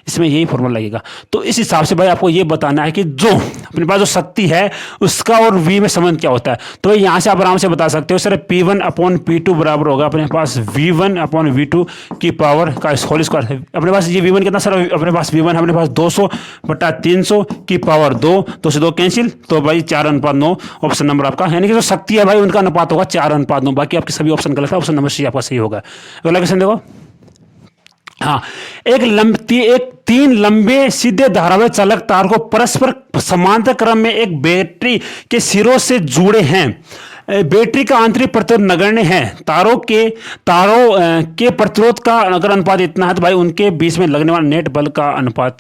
A: इसमें यही फॉर्मूला लगेगा। तो इस हिसाब से भाई आपको ये बताना है कि जो अपने पास जो शक्ति है उसका और V में संबंध क्या होता है। तो भाई यहाँ से आप आराम से बता सकते हो सर, P1/P2 बराबर होगा अपने पास V1/V2 की पावर का होल स्क्वायर। अपने पास ये V1 कितना सर, अपने पास V1 अपने पास 200/300 की पावर 2, 2 से 2 कैंसिल, तो भाई 4:9 ऑप्शन नंबर आपका, यानी कि जो शक्ति है भाई उनका अनुपात होगा 4:9। बाकी आपके सभी ऑप्शन गलत है, ऑप्शन नंबर सी आपका सही होगा। अगला क्वेश्चन देखो, हाँ, एक 3 लंबे सीधे धारावाही चालक तार को परस्पर समांतर क्रम में एक बैटरी के सिरों से जुड़े हैं। बैटरी का आंतरिक प्रतिरोध नगण्य है। तारों के प्रतिरोध का अगर अनुपात इतना है तो भाई उनके बीच में लगने वाला नेट बल का अनुपात,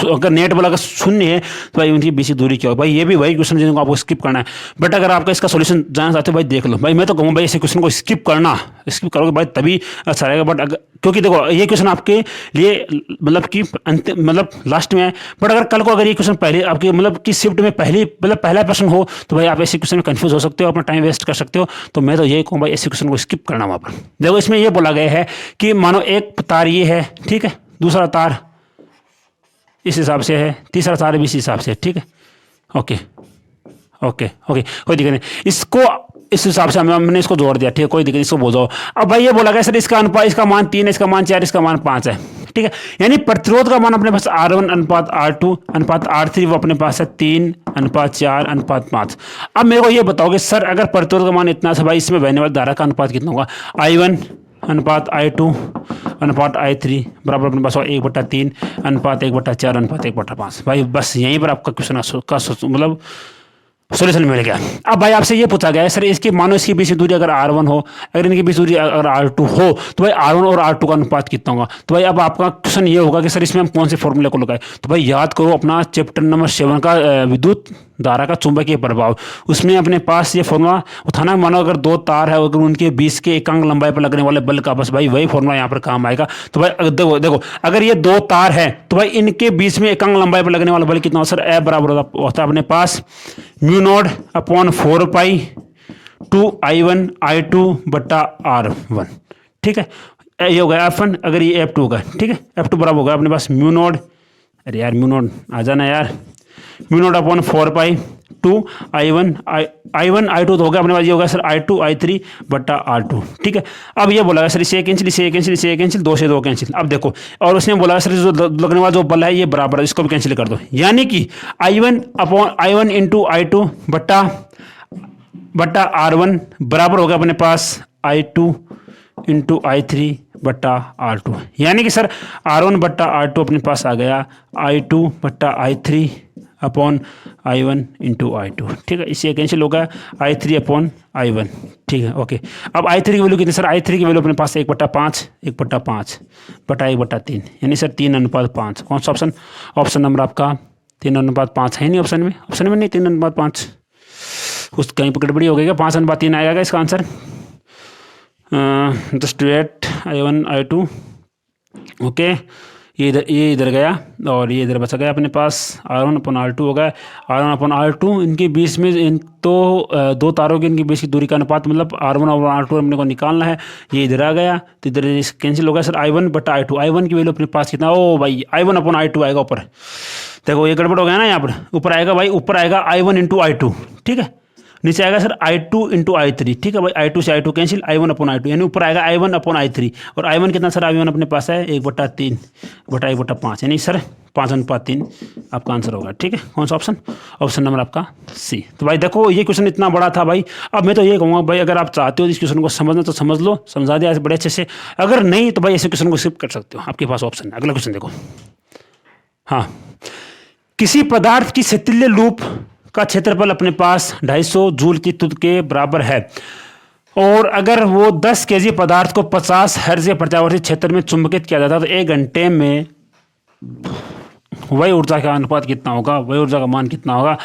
A: अगर नेट बल अगर 0 है तो भाई उनकी बीच की दूरी क्या हो। भाई ये भी वही क्वेश्चन जिनको आपको स्किप करना है, बट अगर आपका इसका सॉल्यूशन जानना चाहते हो भाई देख लो। भाई मैं तो कहूँ भाई इस क्वेश्चन को स्किप करोगे भाई तभी अच्छा रहेगा। बट अगर क्योंकि देखो ये क्वेश्चन आपके लिए मतलब कि अंतिम लास्ट में है, बट अगर कल को अगर ये क्वेश्चन पहले आपके मतलब कि शिफ्ट में पहला प्रश्न हो तो भाई आप ऐसे क्वेश्चन में कंफ्यूज हो सकते हो, अपना टाइम वेस्ट कर सकते हो। तो मैं तो यही कहूँ भाई ऐसे क्वेश्चन को स्किप करना वहाँ पर। देखो इसमें ये बोला गया है कि मानो एक तार ये है, ठीक है, दूसरा तार इस हिसाब से है, तीसरा तार भी इस हिसाब से, ठीक है, ओके, कोई दिक्कत नहीं। इसको इस हिसाब से हमने इसको जोड़ दिया, ठीक है, कोई दिक्कत नहीं, इसको बोल दो। अब भाई ये बोला गया सर इसका अनुपात, इसका मान 3 है, इसका मान 4, इसका मान 5 है, ठीक है, यानी प्रतिरोध का मान अपने पास R1/R2/R3 वो अपने पास है 3:4:5। अब मेरे को ये बताओगे सर अगर प्रतिरोध का मान इतना है भाई इसमें बहने वाली धारा का अनुपात कितना होगा। I1/I2/I3 बराबर अपने पास 1/3:1/4:1/5। भाई बस यहीं पर आपका क्वेश्चन का मतलब सोल्यूशन मिल गया। अब भाई आपसे ये पूछा गया है सर इसकी मानो इसकी बीच की दूरी अगर R1 हो, अगर इनकी बीच दूरी अगर R2 हो तो भाई R1 और R2 का अनुपात कितना होगा। तो भाई अब आपका क्वेश्चन ये होगा कि सर इसमें हम कौन से फॉर्मूले को लगाए। तो भाई याद करो अपना चैप्टर नंबर 7 का विद्युत धारा का चुंबकीय प्रभाव, उसमें अपने पास ये फॉर्मूला उठाना, मानो अगर दो तार है, अगर उनके बीच के एकांक लंबाई पर लगने वाले बल का, बस भाई वही फॉर्मूला यहाँ पर काम आएगा। तो भाई देखो अगर ये दो तार है तो भाई इनके बीच में एकांक लंबाई पर लगने वाला बल कितना हो सर, F बराबर होता है अपने पास mu naught upon 4 pi two I1 I2 बट्टा R1, ठीक है। ये हो गया F1, अगर ये F2 होगा, ठीक है, F2 बराबर होगा अपने पास म्यू नॉट, अरे यार म्यू नॉट आ जाना यार, mu naught upon 4 pi two I1 I2 तो हो गया अपने पास, ये होगा सर I2 I3 बट्टा R2, ठीक है। अब ये बोला सर इसे कैंसिल, इसे कैंसिल, इसे कैंसिल, 2 से 2 कैंसिल। अब देखो, और उसने बोला सर जो लगने वाला जो बल है ये बराबर है, इसको भी कैंसिल कर दो, यानी कि I1 इंटू I2 बट्टा R1 बराबर होगा अपने पास I2 इंटू I3 बट्टा R2, यानी कि सर R1 बट्टा R2 अपने पास आ गया I2 बट्टा I3 upon I1 into I2, ठीक है। इसे कैंसिल होगा I3 अपॉन I1, ठीक है, ओके। अब I3 की वैल्यू कितनी सर, I3 की वैल्यू अपने पास 1/5 बटा 1/3, यानी सर 3:5। कौन सा ऑप्शन, ऑप्शन नंबर आपका 3:5 है नहीं, ऑप्शन में नहीं 3:5, उस कहीं पर गड़बड़ी हो गई क्या, 5:3 आएगा इसका answer. Just wait I1 I2, okay, ये इधर गया और ये इधर बचा गया अपने पास R1 अपॉन R2 होगा, R1 अपॉन R2, इनके बीच में इन तो दो तारों के इनके बीच की दूरी का अनुपात, मतलब R1 और R2 अपने को निकालना है। ये इधर आ गया तो इधर कैंसिल होगा सर I1 बटा I2, I1 की वैल्यू अपने पास कितना, ओ भाई I1 अपॉन I2 आएगा ऊपर, देखो ये गड़बड़ हो गया ना, यहाँ पर ऊपर आएगा भाई, ऊपर आएगा I1 इंटू I2, ठीक है, नीचे आएगा सर I2 इंटू I3, ठीक है भाई, I2 से I2 cancel, I1 upon I2, यानी ऊपर आएगा I1 अपॉन I3, और I1 कितना सर, I1 अपने पास है 1/3 बटा 1/5, यानी सर 5:3 आपका आंसर होगा, ठीक है। कौन सा ऑप्शन, ऑप्शन नंबर आपका C। तो भाई देखो ये क्वेश्चन इतना बड़ा था भाई, अब मैं तो ये कहूँगा भाई अगर आप चाहते हो इस क्वेश्चन को समझना तो समझ लो, समझा दिया बड़े अच्छे से, अगर नहीं तो भाई ऐसे क्वेश्चन को स्किप कर सकते हो, आपके पास ऑप्शन है। अगला क्वेश्चन देखो, हाँ, किसी पदार्थ की क्षेत्रीय लूप का क्षेत्रफल अपने पास 250 जूल की तुद के बराबर है, और अगर वो 10 केजी पदार्थ को 50 हर्ट्ज के प्रत्यावर्ती क्षेत्र में चुंबकित किया जाता है तो 1 घंटे में वही ऊर्जा का अनुपात कितना होगा, वही ऊर्जा का मान कितना होगा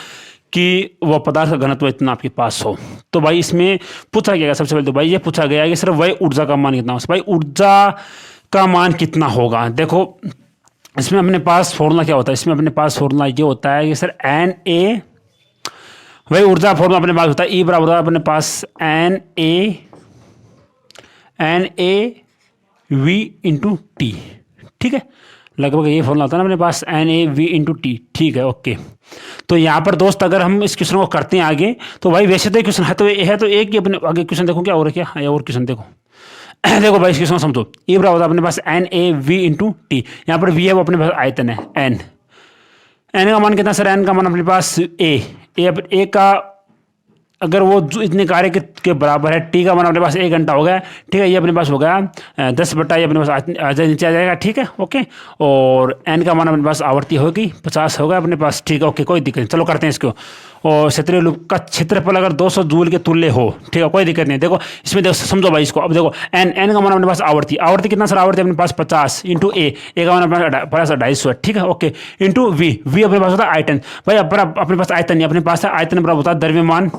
A: कि वह पदार्थ का घनत्व इतना आपके पास हो। तो भाई इसमें पूछा गया, सबसे पहले तो भाई ये पूछा गया कि सर वही ऊर्जा का मान कितना हो, भाई ऊर्जा का मान कितना होगा। देखो इसमें अपने पास फॉर्मूला क्या होता है, इसमें अपने पास फॉर्मूला ये होता है कि सर Na, वही ऊर्जा फॉर्मूला अपने पास होता है E बराबर होता है अपने पास NaV इंटू टी, ठीक है, लगभग ये फॉर्मूला होता है ना अपने पास NaV इंटू टी, ठीक है, ओके। तो यहाँ पर दोस्त अगर हम इस क्वेश्चन को करते हैं आगे, तो भाई वैसे तो क्वेश्चन है तो एक ही, अपने आगे क्वेश्चन देखो क्या और क्या है, और क्वेश्चन देखो देखो भाई इस क्वेश्चन समझो, E बराबर होता है अपने पास NaV इंटू टी, यहाँ पर V है वो अपने पास आयतन है, N का मान कितना सर, N का मान अपने पास A का अगर वो इतने कार्य के बराबर है, T का मान अपने पास 1 घंटा हो गया, ठीक है, ये अपने पास हो गया 10 बटा ये अपने पास नीचे आ जाएगा, ठीक है, ओके। और N का मान अपने पास आवर्ती होगी 50 होगा अपने पास, ठीक है, ओके, कोई दिक्कत नहीं, चलो करते हैं इसको। और क्षेत्रीय लूप का क्षेत्रफल अगर 200 जूल के तुल्य हो, ठीक है, कोई दिक्कत नहीं। देखो इसमें देखो समझो भाई इसको, अब देखो N का मान अपने पास आवर्ती कितना सर, आवर्ती अपने पास 50 इंटू A का मान अपने पास 250, ठीक है, ओके, इंटू V अपने पास होता है आयतन, भाई अपने पास आयतन नहीं, अपने पास है आयतन बराबर होता है द्रव्यमान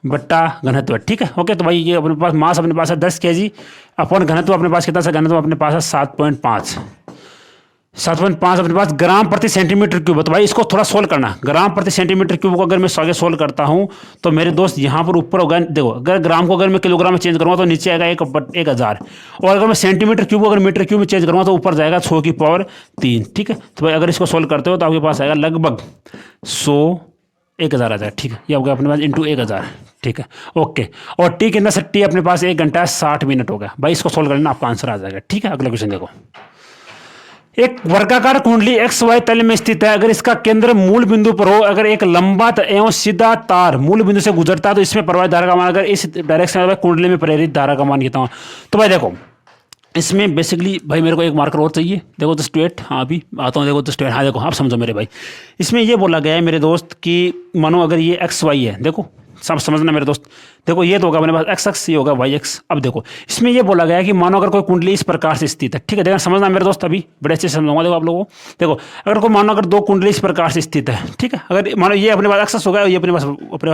A: बट्टा घनत्व, ठीक है, ओके। तो भाई ये अपने पास मास अपने पास है 10 केजी अपॉन घनत्व अपने पास कितना सा, घनत्व अपने पास है 7.5 अपने पास ग्राम प्रति सेंटीमीटर क्यूब। तो भाई इसको थोड़ा सोल्व करना, ग्राम प्रति सेंटीमीटर क्यूब को अगर मैं आगे सोल्व करता हूं तो मेरे दोस्त यहाँ पर ऊपर होगा, देखो अगर ग्राम को अगर मैं किलोग्राम में चेंज करूँगा तो नीचे आएगा 1000, और अगर मैं सेंटीमीटर क्यूब को अगर मीटर क्यूब में चेंज करूँगा तो ऊपर जाएगा 6 की पावर 3, ठीक है। तो भाई अगर इसको सोल्व करते हो तो आपके पास आएगा लगभग 1000 आ जाएगा, ठीक है, ये हो गया अपने पास इंटू 1000, ठीक है, ओके। और टी कितना सर, टी अपने पास 1 घंटा 60 मिनट हो गया, भाई इसको सोल्व करना आपका आंसर आ जाएगा, ठीक है। अगला क्वेश्चन देखो, एक वर्गाकार कुंडली XY तल में स्थित है, अगर इसका केंद्र मूल बिंदु पर हो, अगर एक लंबा एवं सीधा तार मूल बिंदु से गुजरता है तो इसमें प्रवाहित धारा का मान, अगर इस डायरेक्शन में कुंडली में प्रेरित धारा का मान कितना हो। तो भाई देखो इसमें बेसिकली भाई मेरे को एक मार्कर और चाहिए, देखो जस्ट वेट, हाँ अभी आता हूँ, देखो जस्ट वेट, हाँ देखो आप समझो मेरे भाई, इसमें ये बोला गया है मेरे दोस्त कि मानो अगर ये XY है, देखो समझना मेरे दोस्त। देखो ये तो होगा अपने पास एक्स एक्स, ये होगा वाई एक्स। अब देखो इसमें ये बोला गया है कि मानो अगर कोई कुंडली इस प्रकार से स्थित है, ठीक है, देखना समझना मेरे दोस्त, अभी बड़े अच्छे से समझाऊंगा। देखो आप लोगों को, देखो अगर कोई मानो अगर दो कुंडली इस प्रकार से स्थित है, ठीक है, अगर मानो ये अपने पास एक्स होगा, ये अपने पास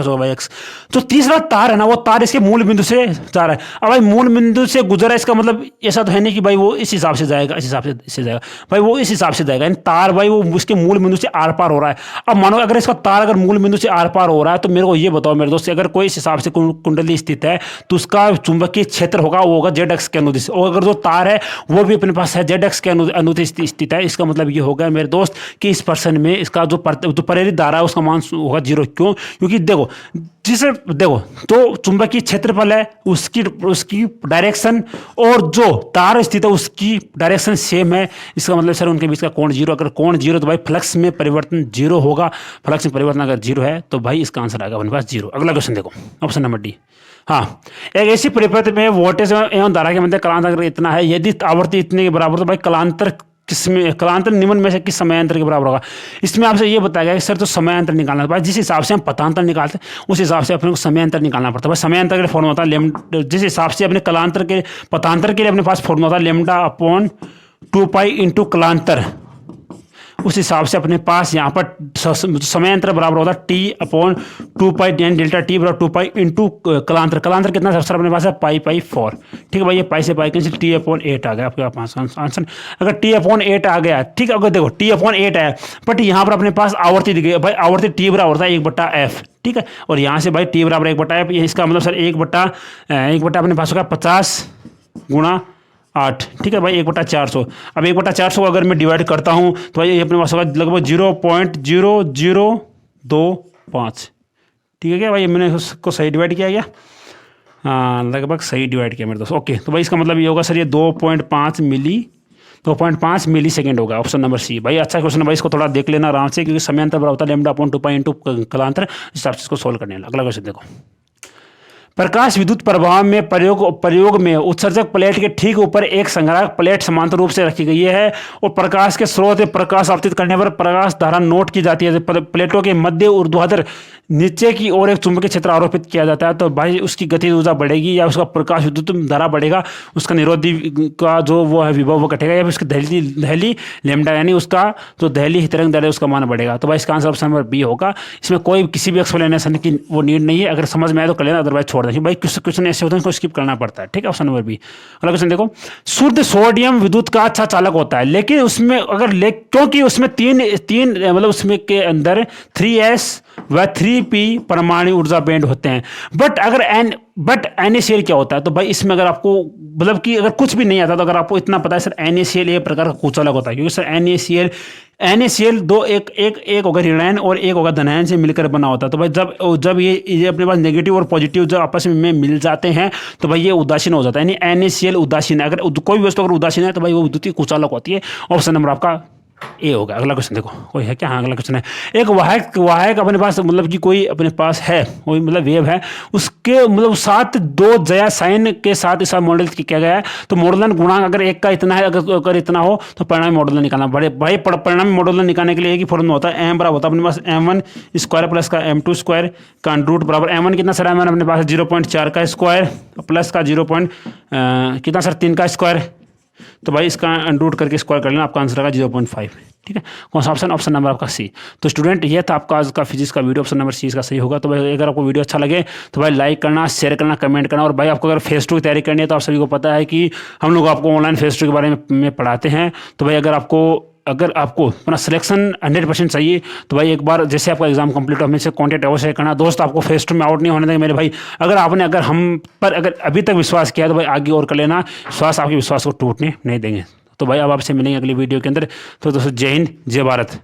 A: होगा वाई एक्स, तो तीसरा तार है ना, वो तार इसके मूल बिंदु से जा रहा है। अब भाई मूल बिंदु से गुजरा, इसका मतलब ऐसा तो है नहीं कि भाई वो इस हिसाब से जाएगा, इस हिसाब से इससे जाएगा, भाई वो इस हिसाब से जाएगा, तार भाई वो उसके मूल बिंदु से आर पार हो रहा है। अब मानो अगर इसका तार अगर मूल बिंदु से आर पार हो रहा है, तो मेरे को ये बताओ मेरे दोस्त, अगर कोई इस हिसाब से कुंडली स्थित है तो उसका चुंबकीय क्षेत्र होगा वो होगा जेड एक्स के अनुदिश, और अगर जो तार है वो भी अपने पास है जेड एक्स के अनुदिश स्थित है। इसका मतलब ये होगा मेरे दोस्त कि इस पर्सन में इसका जो प्रेरित धारा है उसका मान होगा 0। क्यों? क्योंकि देखो जिसे देखो तो चुंबकीय क्षेत्रफल है, उसकी डायरेक्शन और जो तार स्थित है उसकी डायरेक्शन सेम है। इसका मतलब सर उनके बीच का कोण 0, अगर कोण 0 तो भाई फ्लक्स में परिवर्तन 0 होगा। फ्लक्स में परिवर्तन अगर 0 है तो भाई इसका आंसर आएगा अपने पास 0। अगला क्वेश्चन देखो, ऑप्शन नंबर डी। हाँ, एक ऐसी परिपथ में वोल्टेज एवं धारा के मध्य कलांतर अगर इतना है, यदि आवृत्ति इतने के बराबर, तो भाई कलांतर किसमें, कलांतर निम्न में से किस समयांतर के बराबर होगा? इसमें आपसे ये बताया गया कि सर तो समयांतर निकालना है। भाई जिस हिसाब से हम पथांतर निकालते हैं उस हिसाब से अपने को समयांतर निकालना पड़ता है। भाई समयांतर के लिए फॉर्मूला होता है लेमडा, जिस हिसाब से अपने कलांतर के पथांतर के लिए अपने पास फॉर्मूला होता है लेमडा अपॉन 2 पाई इंटू कलांतर, उस हिसाब से अपने पास यहाँ पर समयांतर बराबर होता है T upon 2 pi delta T बराबर 2 पाई इंटू कलांतर। कलांतर कितना है सर अपने पास है पाई 4, ठीक है भाई, ये पाई से पाई कैंसिल, टी अपॉन 8 आ गया आपके पास आंसर। अगर टी अपॉन 8 आ गया, ठीक है, अगर देखो टी अपॉन 8 आया, बट यहाँ पर अपने पास आवर्ती दी गई, भाई आवर्ती टी बराबर होता है 1/f, ठीक है, और यहाँ से भाई टी बराबर 1/f, इसका मतलब सर 1/1 अपने पास होगा 50 गुणा 8, ठीक है भाई, 1/400। अब 1/400 अगर मैं डिवाइड करता हूँ तो भाई ये अपने पास होगा लगभग 0.0025, ठीक है क्या भाई, मैंने उसको सही डिवाइड किया क्या? हाँ, लगभग सही डिवाइड किया मेरे दोस्त। ओके, तो भाई इसका मतलब ये होगा सर ये 2.5 मिली सेकेंड होगा, ऑप्शन नंबर सी। भाई अच्छा क्वेश्चन है भाई, इसको थोड़ा देख लेना आराम से, क्योंकि समयांतर बराबर होता है लेमडा अपॉन 2 पाई इंटू कलांतर, इस हिसाब से इसको सोल्व करने। अगला क्वेश्चन देखो, प्रकाश विद्युत प्रभाव में प्रयोग में उत्सर्जक प्लेट के ठीक ऊपर एक संग्राहक प्लेट समांतर रूप से रखी गई है और प्रकाश के स्रोत में प्रकाश आपतित करने पर प्रकाश धारा नोट की जाती है। प्लेटों के मध्य ऊर्ध्वाधर नीचे की ओर एक चुंबकीय क्षेत्र आरोपित किया जाता है, तो भाई उसकी गति ऊर्जा बढ़ेगी या उसका प्रकाश विद्युत धारा बढ़ेगा, उसका निरोधी का जो वो है विभव वो घटेगा, या फिर उसकी दहली लेमडा यानी उसका जो दहली तरंग दैर्ध्य उसका मान बढ़ेगा। तो भाई इसका आंसर ऑप्शन नंबर बी होगा। इसमें कोई किसी भी एक्सप्लेनेशन की वो नीड नहीं है, अगर समझ में आए तो कर लेना, अदरवाइज छोड़ दें। भाई कुछ क्वेश्चन ऐसे होते हैं उसको स्किप करना पड़ता है, ठीक है, ऑप्शन नंबर बी। अगला क्वेश्चन देखो, शुद्ध सोडियम विद्युत का अच्छा चालक होता है, लेकिन उसमें अगर क्योंकि उसमें तीन मतलब उसमें के अंदर 3s व 3p परमाणु ऊर्जा बैंड होते हैं। बट NaCl क्या होता है? तो भाई इसमें अगर आपको मतलब कि अगर कुछ भी नहीं आता तो अगर आपको इतना पता है सर NaCl एक प्रकार का कुचालक होता है, क्योंकि सर NaCl दो एक होगा ऋणायन और एक होगा धनायन से मिलकर बना होता है। तो भाई जब ये अपने पास नेगेटिव और पॉजिटिव जब आपस में मिल जाते हैं तो भाई ये उदासीन हो जाता है, यानी NaCl उदासीन है। अगर कोई भी वस्तु अगर उदासीन है तो भाई वो विद्युतीय कुचालक होती है। ऑप्शन नंबर आपका ए होगा। अगला क्वेश्चन देखो, कोई है क्या? हाँ, अगला क्वेश्चन है, एक वाहक अपने पास मतलब कि कोई अपने पास है, कोई मतलब वेव है, उसके मतलब साथ 2 जया साइन के साथ इसका मॉडल किया गया है। तो मॉडलन गुणांक अगर एक का इतना है, अगर इतना हो तो परिणामी मॉडलन निकालना बड़े भाई। परिणामी मॉडलन निकालने के लिए एक ही फॉर्मूला होता है, m बराबर होता है अपने पास m1 स्क्वायर प्लस का m2 स्क्वायर का रूट बराबर m1 कितना सर, m1 अपने पास 0.4 का स्क्वायर प्लस का 0. कितना सर 3 का स्क्वायर, तो भाई इसका रूट करके स्क्वायर कर लेना, आपका आंसर आएगा 0.5, ठीक है। कौन सा ऑप्शन? ऑप्शन नंबर आपका सी। तो स्टूडेंट ये था आपका आज का फिजिक्स का वीडियो, ऑप्शन नंबर सी इसका सही होगा। तो भाई अगर आपको वीडियो अच्छा लगे तो भाई लाइक करना, शेयर करना, कमेंट करना, और भाई आपको अगर फेस 2 की तैयारी करनी है तो आप सभी को पता है कि हम लोग आपको ऑनलाइन फेस 2 के बारे में पढ़ाते हैं। तो भाई अगर आपको अपना सिलेक्शन 100% चाहिए तो भाई एक बार जैसे आपका एग्जाम कंप्लीट हो हमें कॉन्टैक्ट अवश्य करना। दोस्त आपको फेस 2 में आउट नहीं होने देंगे मेरे भाई। अगर हम पर अगर अभी तक विश्वास किया तो भाई आगे और कर लेना, आपके विश्वास को टूटने नहीं देंगे। तो भाई अब आपसे मिलेंगे अगली वीडियो के अंदर। तो दोस्तों जय हिंद, जय भारत।